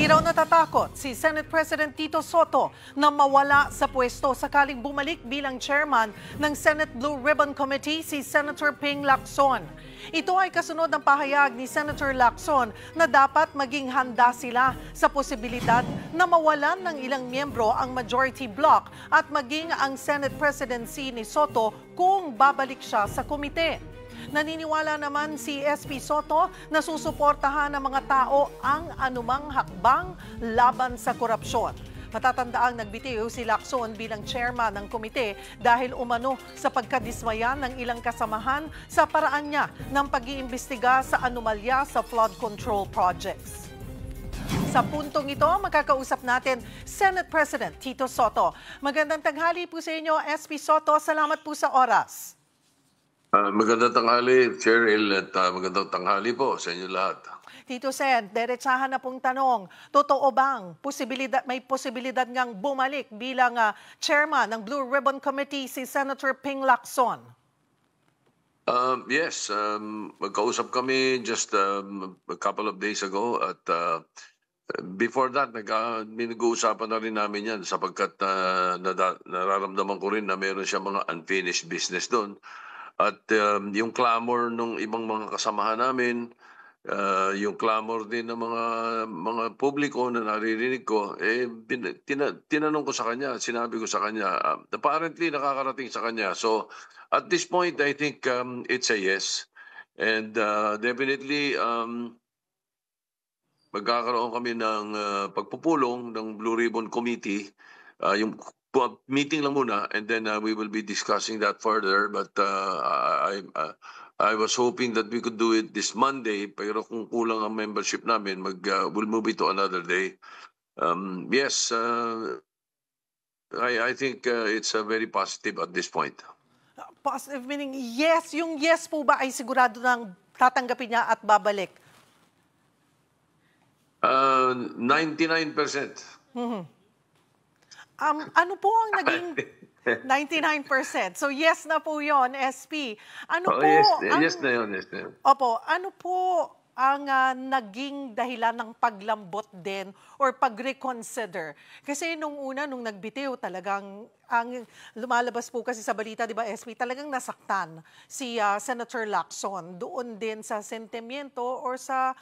raw natatakot si Senate President Tito Soto na mawala sa pwesto sakaling bumalik bilang chairman ng Senate Blue Ribbon Committee si Senator Ping Lacson. Ito ay kasunod ng pahayag ni Senator Lacson na dapat maging handa sila sa posibilidad na mawalan ng ilang miyembro ang majority bloc at maging ang Senate presidency ni Soto kung babalik siya sa komite. Naniniwala naman si SP Soto na susuportahan ng mga tao ang anumang hakbang laban sa korupsyon. Matatandaang nagbitiw si Lacson bilang chairman ng komite dahil umano sa pagkadismaya ng ilang kasamahan sa paraan niya ng pag-iimbestiga sa anomalya sa flood control projects. Sa puntong ito, makakausap natin Senate President Tito Soto. Magandang tanghali po sa inyo, SP Soto. Salamat po sa oras. Magandang tanghali, Cheryl, at magandang tanghali po sa inyo lahat. Tito Sen, derechahan na pong tanong, totoo bang may posibilidad ngang bumalik bilang chairman ng Blue Ribbon Committee si Senator Ping Lacson? Yes, magkausap kami just a couple of days ago at before that, nag-uusapan na rin namin yan sapagkat nararamdaman ko rin na meron siya mga unfinished business doon. At yung clamor ng ibang mga kasamahan namin, yung clamor din ng mga publiko na naririnig ko, tinanong ko sa kanya, sinabi ko sa kanya, apparently nakakarating sa kanya. So at this point, I think it's a yes. And definitely, magkakaroon kami ng pagpupulong ng Blue Ribbon Committee, yung meeting lang muna, and then we will be discussing that further. But I was hoping that we could do it this Monday, pero kung kulang ang membership namin, we'll move it to another day. Yes, I think it's very positive at this point. Positive meaning yes, yung yes po ba ay sigurado nang tatanggapin niya at babalik? 99%. Ano po ang naging 99%? So yes na po yon, SP. Ano po yes na yun. Opo, ano po ang naging dahilan ng paglambot din or pag-reconsider? Kasi nung una, nung nagbitiw, talagang ang lumalabas po kasi sa balita, di ba, SP, talagang nasaktan si Senator Lacson doon din sa sentimiento or sa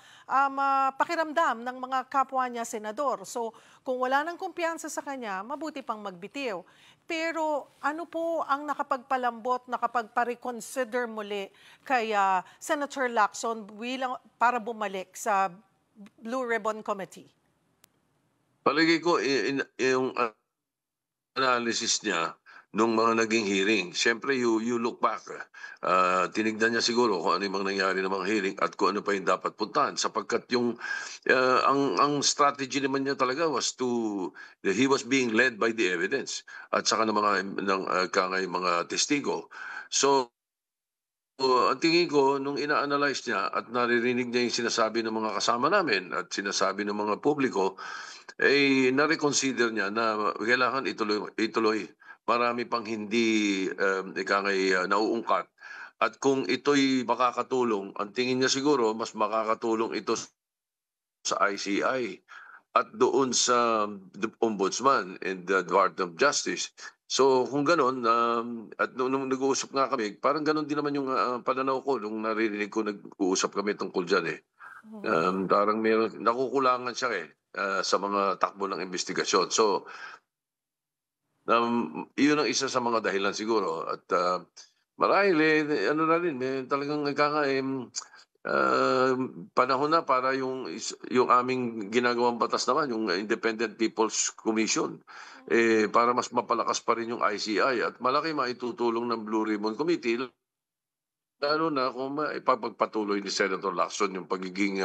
pakiramdam ng mga kapwa niya senador. So kung wala nang kumpiyansa sa kanya, mabuti pang magbitiw. Pero ano po ang nakapagpalambot, nakapagpa-reconsider muli kay Senator Lacson para bumalik sa Blue Ribbon Committee? Palagi ko yung analysis niya nung mga naging hearing. Siyempre, you look back. Tinignan niya siguro kung ano yung mga nangyari ng mga hearing at kung ano pa yung dapat puntahan. Sapagkat yung, ang strategy naman niya talaga was he was being led by the evidence at saka ng mga testigo. So, ang tingin ko, nung ina-analyze niya at naririnig niya yung sinasabi ng mga kasama namin at sinasabi ng mga publiko, na-reconsider niya na kailangan ituloy. Marami pang hindi nauungkat. At kung ito'y makakatulong, ang tingin niya siguro, mas makakatulong ito sa ICI at doon sa Ombudsman and the Department of Justice. So kung gano'n, at nung nag-uusap nga kami, parang gano'n din naman yung pananaw ko nung naririnig ko nag-uusap kami tungkol dyan eh. Parang nakukulangan siya sa mga takbo ng investigasyon. So yun ang isa sa mga dahilan siguro. At marahil ano na rin, talagang panahon na para yung aming ginagawang batas naman, yung Independent People's Commission, para mas mapalakas pa rin yung ICI at malaki maitutulong ng Blue Ribbon Committee, lalo na kung ipapagpatuloy ni Senator Lacson yung pagiging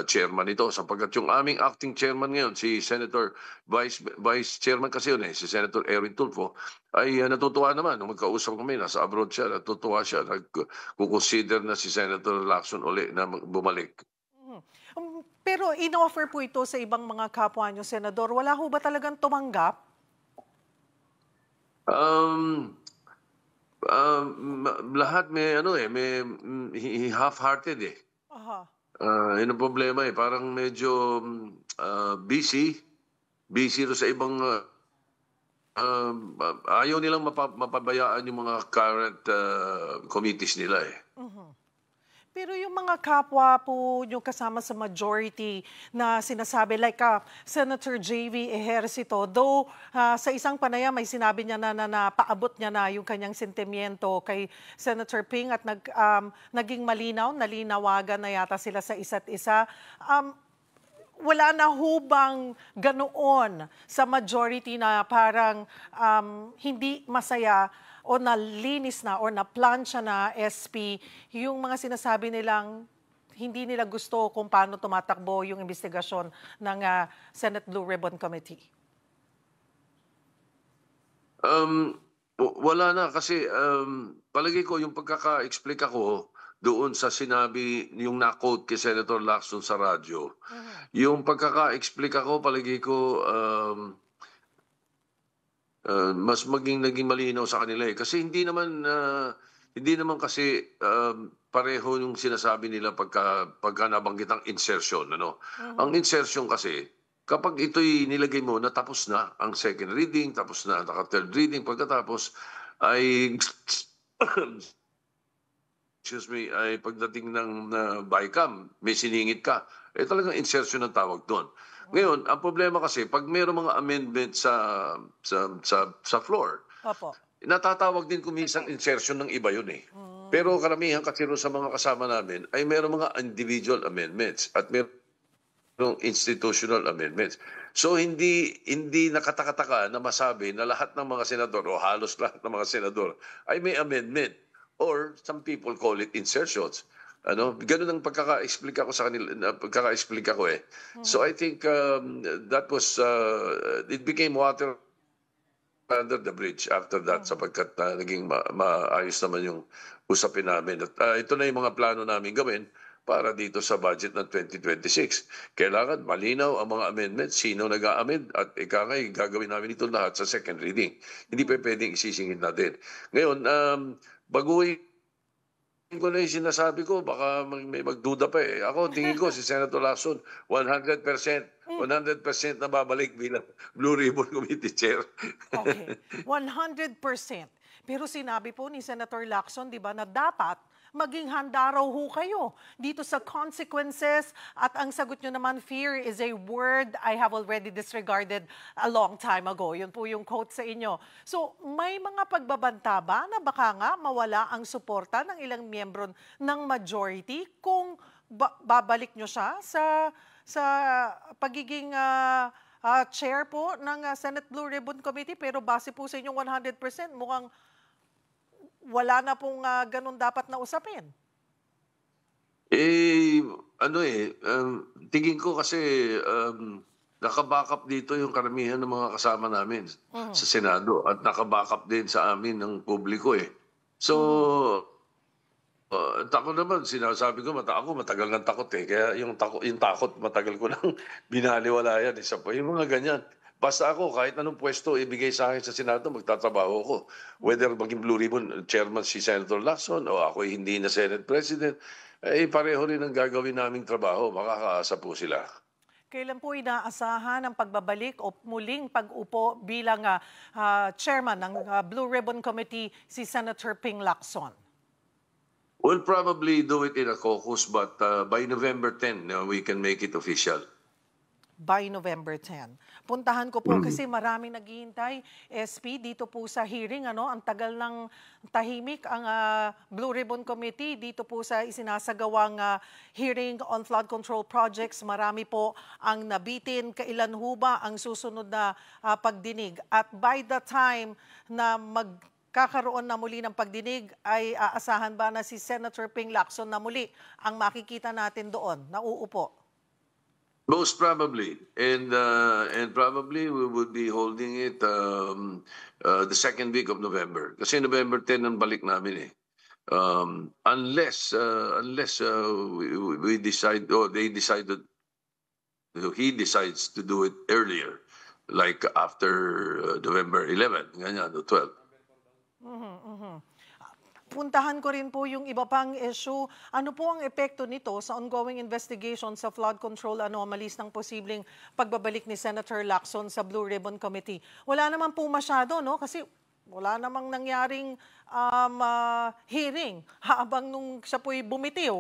chairman nito. Sapagkat yung aming acting chairman ngayon, si Senator Vice Chairman kasi yun si Senator Erwin Tulfo, ay natutuwa naman. Nung magkausap kami, nasa abroad siya, natutuwa siya. Nag-consider na si Senator Lacson uli na bumalik. Pero in-offer po ito sa ibang mga kapwa niyo, Senador. Wala ho ba talagang tumanggap? Lahat may half-hearted Aha. Yun ang problema eh. Parang medyo busy. Busy rin sa ibang ayaw nilang mapabayaan yung mga current committees nila eh. Pero yung mga kapwa po nyo kasama sa majority na sinasabi, like Senator J.V. Ejercito, though sa isang panayam may sinabi niya na paabot niya na yung kanyang sentimiento kay Senator Ping at naging nalinawagan na yata sila sa isa't isa. Wala na hubang ganoon sa majority na parang hindi masaya o nalinis na o naplansya na SP yung mga sinasabi nilang hindi nila gusto kung paano tumatakbo yung investigasyon ng Senate Blue Ribbon Committee? Wala na kasi palagi ko yung pagkaka-explain ako doon sa sinabi yung na-quote kay Senator Lacson sa radyo. Yung pagkaka-explain ako palagi ko mas naging malinaw sa kanila eh. Kasi hindi naman kasi pareho yung sinasabi nila pagka nabanggit ang insertion. Ano? Ang insertion kasi, kapag ito'y nilagay mo na tapos na ang second reading, tapos na naka-third reading, pagkatapos ay excuse me, ay pagdating ng BICAM, may siningit ka. Eh talagang insertion ang tawag doon. Ngayon, ang problema kasi, pag mayroong mga amendment sa floor, Opo. natatawag din kuminsan insertion ng iba yun eh. Pero karamihan kasi sa mga kasama namin ay mayroong mga individual amendments at mayroong institutional amendments. So hindi nakatakataka na masabi na lahat ng mga senador o halos lahat ng mga senador ay may amendment or some people call it insertions. Ganun ang pagkaka-explain ako sa kanila, pagkaka-explain ako eh. So I think that was, it became water under the bridge after that sapagkat naging maayos naman yung usapin namin. At ito na yung mga plano namin gawin para dito sa budget ng 2026. Kailangan malinaw ang mga amendments, sino nag-a-amend at ikangay gagawin namin ito lahat sa second reading. Hindi pa pwedeng isisingit natin. Ngayon, baguhin ko na yung sinasabi ko, baka may magduda pa eh. Ako, tingin ko si Senator Lacson, 100% na babalik bilang Blue Ribbon Committee Chair. Okay, 100%. Pero sinabi po ni Senator Lacson, di ba, na dapat maging handa raw ho kayo dito sa consequences at ang sagot nyo naman, fear is a word I have already disregarded a long time ago. Yun po yung quote sa inyo. So may mga pagbabanta ba na baka nga mawala ang suporta ng ilang miyembro ng majority kung babalik nyo siya sa pagiging chair po ng Senate Blue Ribbon Committee, pero base po sa inyong 100%, mukhang wala na pong ganun dapat na usapin. Tingin ko kasi nakabackup dito yung karamihan ng mga kasama namin sa Senado at nakabackup din sa amin ng publiko eh. So, takot naman, sinasabi ko, ako matagal ng takot eh. Kaya yung takot matagal ko nang binaliwala yan. Isa pa, yung mga ganyan. Basta ako, kahit anong pwesto ibigay sa akin sa Senado, magtatrabaho ako. Whether maging Blue Ribbon Chairman si Senator Lacson o ako hindi na Senate President, pareho rin ang gagawin naming trabaho. Makakaasa po sila. Kailan po inaasahan ang pagbabalik o muling pag-upo bilang chairman ng Blue Ribbon Committee si Senator Ping Lacson? We'll probably do it in a caucus, but by November 10, we can make it official. By November 10. Puntahan ko po kasi marami naghihintay, SP, dito po sa hearing. Ang tagal ng tahimik ang Blue Ribbon Committee dito po sa isinasagawang hearing on flood control projects. Marami po ang nabitin. Kailan ho ba ang susunod na pagdinig? At by the time na magkakaroon na muli ng pagdinig, ay aasahan ba na si Senator Ping Lacson na muli ang makikita natin doon, nauupo? Most probably, and probably we would be holding it the second week of November. Kasi November 10 ang balik namin eh. Unless we decide or they decided, he decides to do it earlier, like after November 11, ganyan, o 12. puntahan ko rin po yung iba pang issue. Ano po ang epekto nito sa ongoing investigation sa flood control anomalies ng posibleng pagbabalik ni Senator Lacson sa Blue Ribbon Committee? Wala naman po masyado, no? Kasi wala namang nangyaring hearing habang nung siya po'y bumitiw.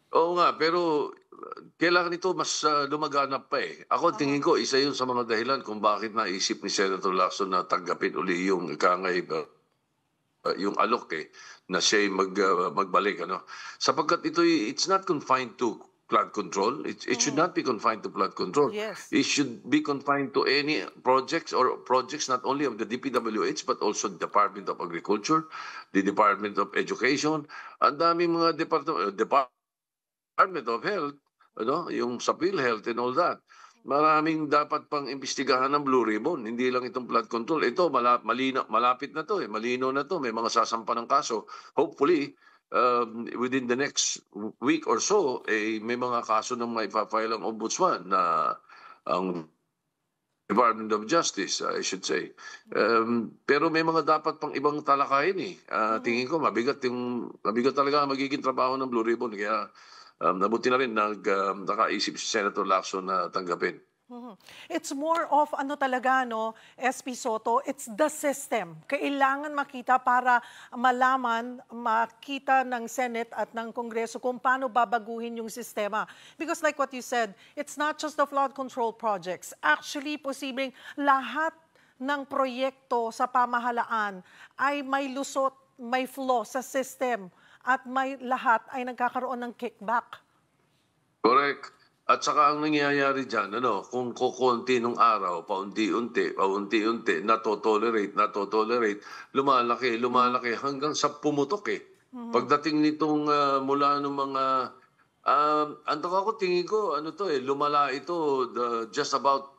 Oo nga, pero kailangan ito mas lumaganap pa eh. Ako tingin ko, isa yun sa mga dahilan kung bakit naisip ni Senator Lacson na tanggapin uli yung yung alok na siya'y magbalik. Sapagkat it's not confined to flood control. It should not be confined to flood control. Yes. It should be confined to any projects not only of the DPWH but also the Department of Agriculture, the Department of Education, ang daming mga Department of Health, yung sa PhilHealth and all that. Maraming dapat pang imbestigahan ng Blue Ribbon, hindi lang itong flood control. Ito, malapit na to, malino na to, may mga sasampa ng kaso. Hopefully, within the next week or so, may mga kaso na maipafile ang ombudsman na ang Department of Justice, I should say. Pero may mga dapat pang ibang talakayin . Tingin ko, mabigat talaga magiging trabaho ng Blue Ribbon. Kaya nabuti na rin nakaisip si Senator Lacson na tanggapin. It's more of talaga, no, SP Soto, it's the system. Kailangan makita para makita ng Senate at ng Kongreso kung paano babaguhin yung sistema. Because like what you said, it's not just the flood control projects. Actually, posibleng lahat ng proyekto sa pamahalaan ay may lusot, may flaw sa system at lahat ay nagkakaroon ng kickback. Correct. At saka ang nangyayari dyan, kung kukunti nung araw, paunti-unti, natotolerate, lumalaki, hanggang sa pumutok . Pagdating nitong mula nung mga, tingin ko, lumala ito just about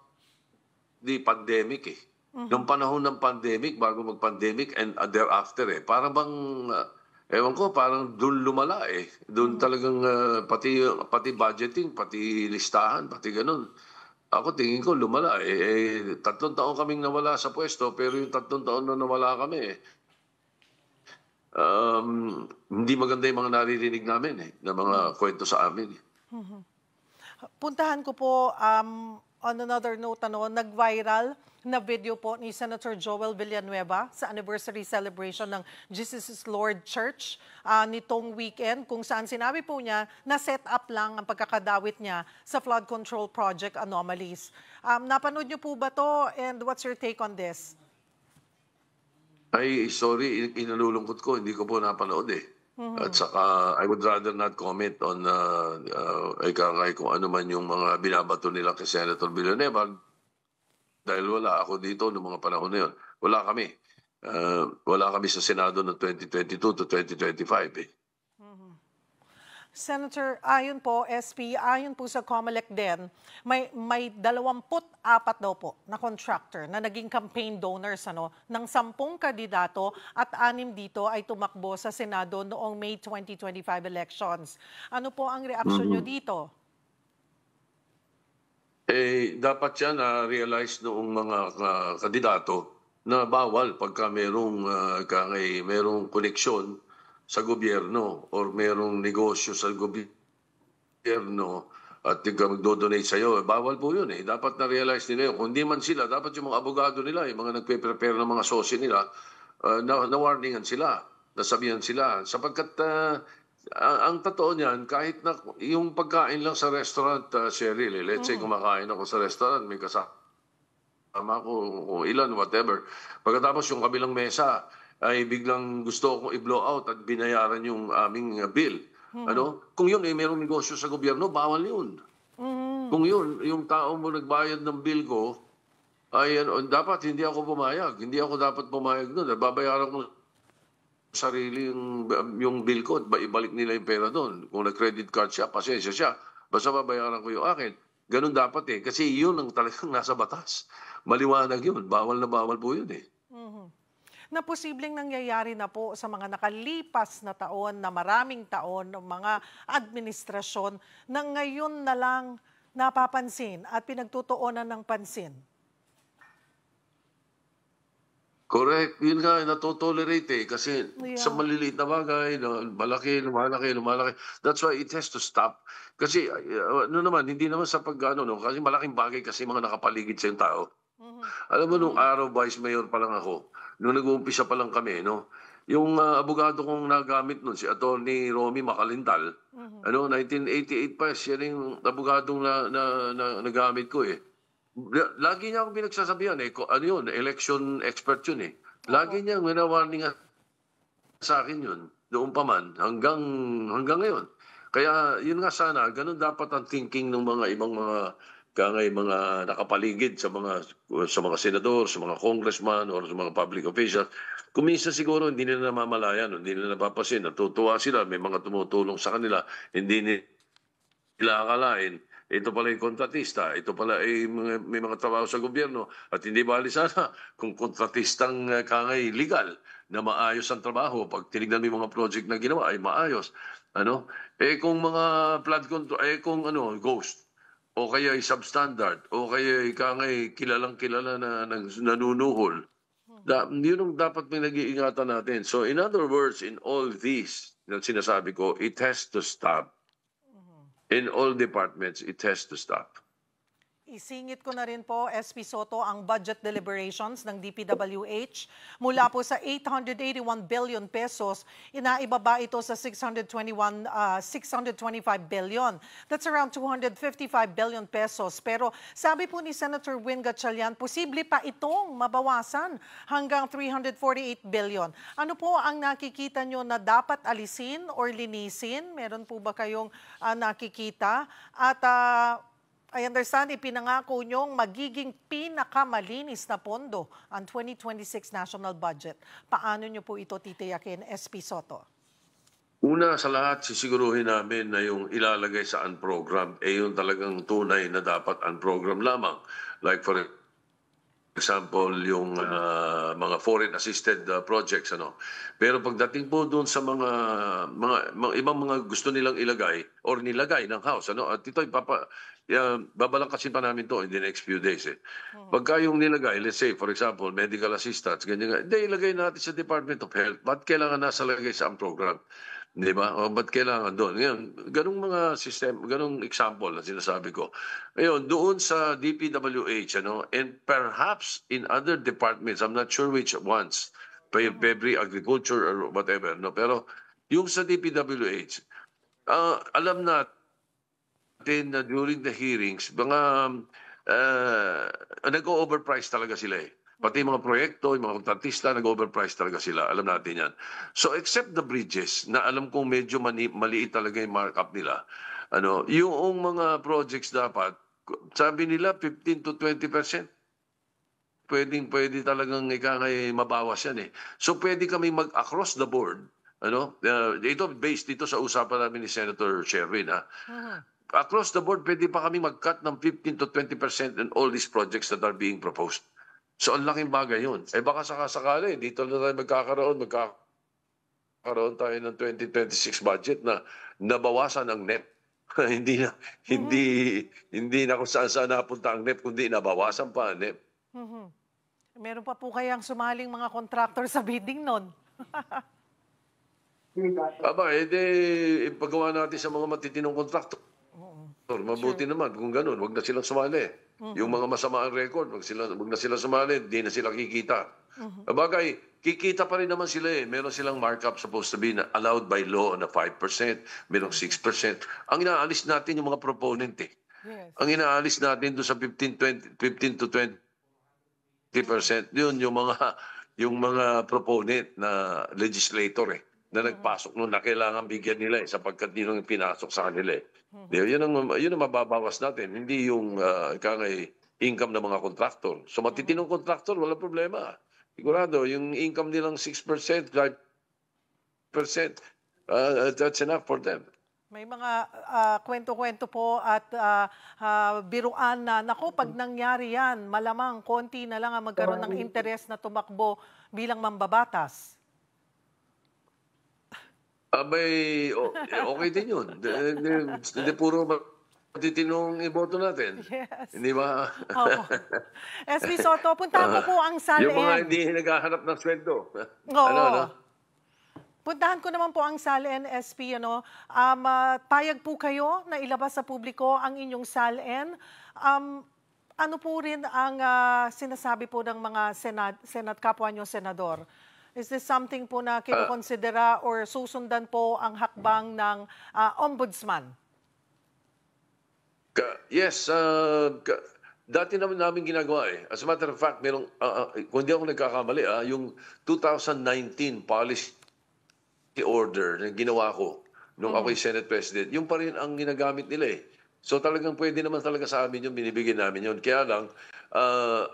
the pandemic . Nung panahon ng pandemic, bago mag-pandemic and thereafter . Parang bang, ewan ko, parang doon lumala . Doon talagang pati budgeting, pati listahan, pati ganun. Ako tingin ko lumala . 3 taon kaming nawala sa pwesto, pero yung 3 taon na nawala kami, hindi maganda yung mga naririnig namin na mga kwento sa amin . Puntahan ko po, on another note, nag-viral na video po ni Senator Joel Villanueva sa anniversary celebration ng Jesus is Lord Church nitong weekend, kung saan sinabi po niya na set up lang ang pagkakadawit niya sa flood control project anomalies. Napanood niyo po ba to, and what's your take on this? Ay, sorry, inalulungkot ko, hindi ko po napanood . At saka, I would rather not comment on kung ano man yung mga binabato nila kay Senator Villanueva. Dahil wala ako dito noong mga panahon na yun. Wala kami. Wala kami sa Senado noong 2022 to 2025 . Senator, ayon po, SP, ayon po sa COMELEC din, may 24 daw po na contractor na naging campaign donors ng 10 kandidato at 6 dito ay tumakbo sa Senado noong May 2025 elections. Ano po ang reaksyon nyo dito? Dapat yan na-realize noong mga kandidato na bawal pagka merong koneksyon sa gobyerno or merong negosyo sa gobyerno at magdo-donate sa'yo. Bawal po yun . Dapat na-realize nila yun. Kung di man sila, dapat yung mga abogado nila, yung mga nagpe-prepare ng mga sosi nila, na-warningan sila, nasabihan sila. Sapagkat ang totoo niyan, kahit na yung pagkain lang sa restaurant, Cheryl, let's say kumakain ako sa restaurant, may kasama ko, o ilan, whatever. Pagkatapos yung kabilang mesa ay biglang gusto akong i-blow out at binayaran yung aming bill. Kung yun mayroong negosyo sa gobyerno, bawal yun. Kung yun, yung tao mo nagbayad ng bill ko, ay dapat hindi ako pumayag. Hindi ako dapat pumayag doon. Babayaran ko sarili yung bill ko, ibalik nila yung pera doon. Kung nag-credit card siya, pasensya siya. Basta babayaran ko yung akin. Ganun dapat . Kasi yun ang talagang nasa batas. Maliwanag yun. Bawal na bawal po yun . Na posibleng nangyayari na po sa mga nakalipas na taon, na maraming taon, ng mga administrasyon, na ngayon na lang napapansin at pinagtutuunan ng pansin. Correct. Yun nga, natotolerate kasi sa Yeah. maliliit na bagay, malaki, lumalaki, lumalaki. That's why it has to stop. Kasi ano naman, hindi naman sa pag-ano, no? Kasi malaking bagay kasi mga nakapaligid sa yung tao. Mhm. Alam mo, nung Mhm. araw, Vice Mayor pa lang ako, nung nag-uumpisa pa lang kami, no? Yung abogado kong nagamit nun, si Attorney Romy Macalintal, Mhm. 1988 pa, siya rin yung abogadong nagamit ko eh. Lagi niya akong pinagsasabihan eh, ano yun, election expert yun eh. Opo. Lagi niya winawarning sa akin yun, noon pa man, hanggang ngayon. Kaya yun nga sana, ganun dapat ang thinking ng mga ibang mga nakapaligid sa mga senador, sa mga congressman, or sa mga public officials. Kuminsan siguro hindi nila namamalayan, hindi nila napapasin, natutuwa sila, may mga tumutulong sa kanila, hindi nila akalain, ito pala yung kontratista, ito pala ay may mga trabaho sa gobyerno at hindi bali sana kung kontratistang kangay legal na maayos ang trabaho. Pag tinignan mo yung mga project na ginawa ay maayos. Ano? Kung mga flood control, kung ano, ghost, o kaya ay substandard, o kaya ay kangay kilalang kilala na nanunuhol, yun ang dapat pinag-iingatan natin. So in other words, in all this na sinasabi ko, it has to stop. In all departments, it has to stop. Isingit ko na rin po, SP Soto, ang budget deliberations ng DPWH. Mula po sa 881 billion pesos, inaibaba ito sa 625 billion. That's around 255 billion pesos. Pero sabi po ni Senator Win Gatchalian, posible pa itong mabawasan hanggang 348 billion. Ano po ang nakikita nyo na dapat alisin or linisin? Meron po ba kayong nakikita? At I understand, ipinangako nyong magiging pinakamalinis na pondo ang 2026 national budget. Paano nyo po ito titiyakin, SP Soto? Una sa lahat, sisiguruhin namin na yung ilalagay sa unprogram, yung talagang tunay na dapat unprogram lamang. Like for example, yung mga foreign assisted projects, ano. Pero pagdating po doon sa mga ibang mga gusto nilang ilagay or nilagay ng house, ano, at ito babalangkasin pa namin to in the next few days eh. Pagka yung nilagay, let's say for example, medical assistants, ganyan nga, hindi ilagay natin sa Department of Health. Ba't kailangan nasa lagay sa program? Di ba? O ba't kailangan doon? Ngayon, ganung mga system, ganung example na sinasabi ko. Ngayon, doon sa DPWH, ano, and perhaps in other departments, I'm not sure which ones, Pebri, Agriculture, or whatever, no? Pero yung sa DPWH, alam natin na during the hearings, mga nag-overprice talaga sila eh. Pati yung mga proyekto, yung mga kontratista, nag-overprice talaga sila. Alam natin yan. So except the bridges, na alam kong medyo maliit talaga yung markup nila, ano, yung mga projects dapat, sabi nila 15 to 20%. Pwede talagang mabawas yan eh. So pwede kami mag-across the board, ano, ito based dito sa usapan namin ni Senator Sherwin, ha. Across the board, pwede pa kami mag-cut ng 15 to 20% in all these projects that are being proposed. So, ang laking bagay yun. Baka sakasakali, dito na tayo magkakaroon tayo ng 2026 budget na nabawasan ang NEP. hindi na kung saan napunta ang NEP, kundi nabawasan pa ang NEP. Meron pa po kayang sumaling mga contractor sa bidding nun? Paggawa natin sa mga matitinong kontraktor. Mabuti naman kung ganun, wag na silang sumali. Yung mga masama ang record, wag na sila sumali, di na sila kikita. Bagay, kikita pa rin naman sila eh. Meron silang markup supposed to be allowed by law na 5%, merong 6%. Ang inaalis natin yung mga proponent eh. Yes. Ang inaalis natin doon sa 15 to 20%, yun yung mga proponent na legislator eh, na nagpasok noon na kailangan bigyan nila eh, sapagkat yun ang pinasok sa kanila eh. Yun ang mababawas natin, hindi yung income ng mga kontraktor. So matitinong kontraktor, wala problema. Sigurado, yung income nilang 6%, 5%, that's enough for them. May mga kwento-kwento po at biruan na, naku, pag nangyari yan, malamang konti na lang ang magkaroon ng interes na tumakbo bilang mambabatas. Okay din yun. Hindi puro Matitinong iboto natin. Yes. Hindi ba? Opo. SB Soto, puntahan ko po ang Yung mga SALN. hindi naghahanap ng sweldo. Ano, Oo. ano? Puntahan ko naman po ang SALN, SP, payag po kayo na ilabas sa publiko ang inyong SALN. Ano po rin ang sinasabi po ng mga kapwa nyo senador? Is this something po na kinukonsidera or susundan po ang hakbang ng ombudsman? Yes, dati naman namin ginagawa eh. As a matter of fact, merong, kung hindi ako nagkakamali, yung 2019 policy order na ginawa ko nung ako'y Senate President, yung pa rin ang ginagamit nila eh. So talagang pwede naman talaga sa amin yung binibigyan namin yun. Kaya lang,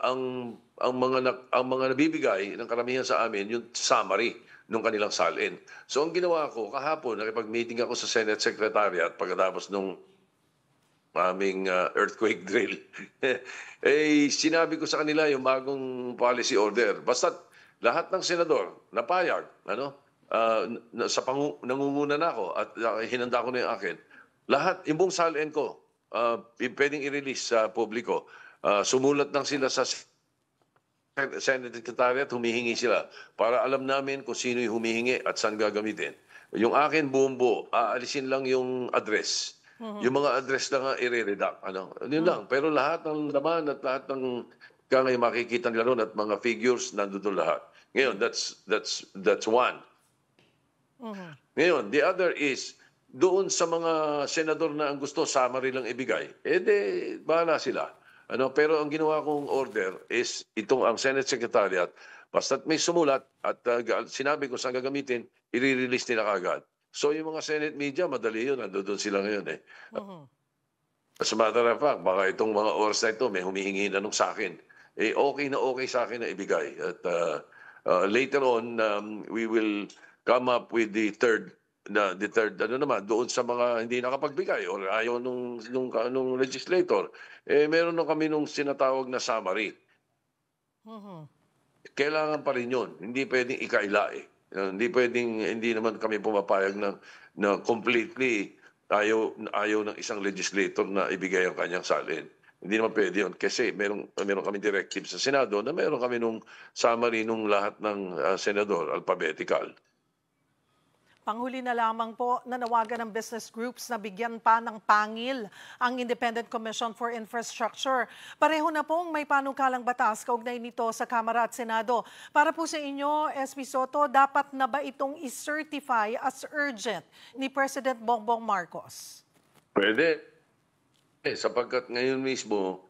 ang mga nabibigay ng karamihan sa amin, yung summary nung kanilang salin. So ang ginawa ko, kahapon, nakipag-meeting ako sa Senate Secretariat pagkatapos nung aming earthquake drill. Eh, sinabi ko sa kanila yung bagong policy order. Basta lahat ng senador napayag, nangunguna na ako at hinanda ko na yung akin. Lahat, yung buong salin ko, pwedeng i-release sa publiko. Sumulat lang sila sa Senate Secretariat, humihingi sila para alam namin kung sino yung humihingi at saan gagamitin. Yung akin buong buo, aalisin lang yung address. Yung mga address lang i-redact. Yun lang. Pero lahat ng laman at lahat ng kaya makikita nila ron at mga figures nandun lahat. Ngayon, that's one. Ngayon, the other is, doon sa mga senador na ang gusto, summary lang ibigay, bahala sila. Pero ang ginawa kong order is, itong ang Senate Secretariat, basta't may sumulat at sinabi ko saan gagamitin, i-release nila kagad. So yung mga Senate media, madali yun, nandoon sila ngayon eh. As a matter of fact, baka itong mga oras na ito, may humihingi na nung sa akin. Okay na okay sa akin na ibigay. At later on, we will come up with the third doon sa mga hindi nakapagbigay or ayaw nung legislator, meron na kami nung sinatawag na summary. Kailangan pa rin yun. Hindi pwedeng ikaila eh. Hindi naman kami pumapayag na completely ayaw ng isang legislator na ibigay ang kanyang salin. Hindi naman pwede yun. Kasi meron kami directive sa Senado na meron kami nung summary nung lahat ng senador, alphabetical. Panghuli na lamang po, nanawagan ng business groups na bigyan pa ng pangil ang Independent Commission for Infrastructure. Pareho na pong may panukalang batas kaugnay nito sa Kamara at Senado. Para po sa inyo, SP Soto, dapat na ba itong i-certify as urgent ni President Bongbong Marcos? Pwede. Sapagkat ngayon mismo,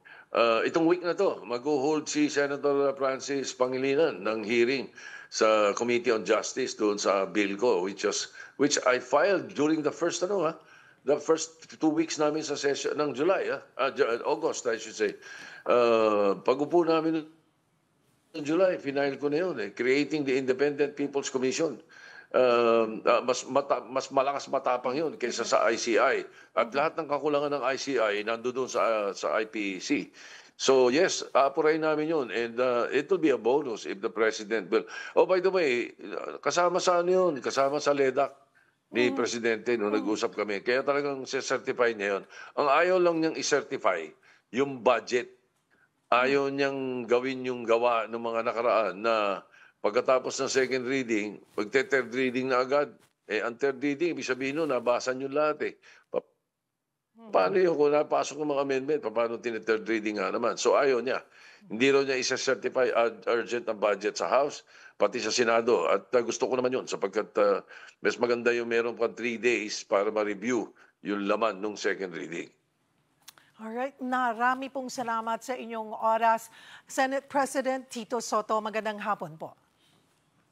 itong week na to, mag-hold si Senator Francis Pangilinan ng hearing sa Committee on Justice doon sa bill ko, which I filed during the first 2 weeks namin sa session ng August, I should say. Pag-upo namin ng July, final ko na yun, creating the Independent People's Commission. Mas malakas matapang yun kaysa sa ICI. At lahat ng kakulangan ng ICI nandoon sa IPC. So yes, apurayin namin yun and it will be a bonus if the President will. Oh, by the way, kasama sa yun? Kasama sa LEDAC ni Presidente nung nag-usap kami. Kaya talagang certify niya yun. Ang ayaw lang niyang i-certify, yung budget. Ayaw niyang gawin yung gawa ng mga nakaraan na pagkatapos ng second reading, third reading na agad. Ang third reading, ibig sabihin nun, nabasa niyo lahat eh. Paano yun kung napasok ng mga amendment? Paano third reading nga naman? So ayaw niya. Hindi raw niya isa-certify urgent ang budget sa House, pati sa Senado. At gusto ko naman yun sapagkat mas maganda yung meron pang 3 days para ma-review yung laman ng second reading. Alright, marami pong salamat sa inyong oras. Senate President Tito Soto, magandang hapon po.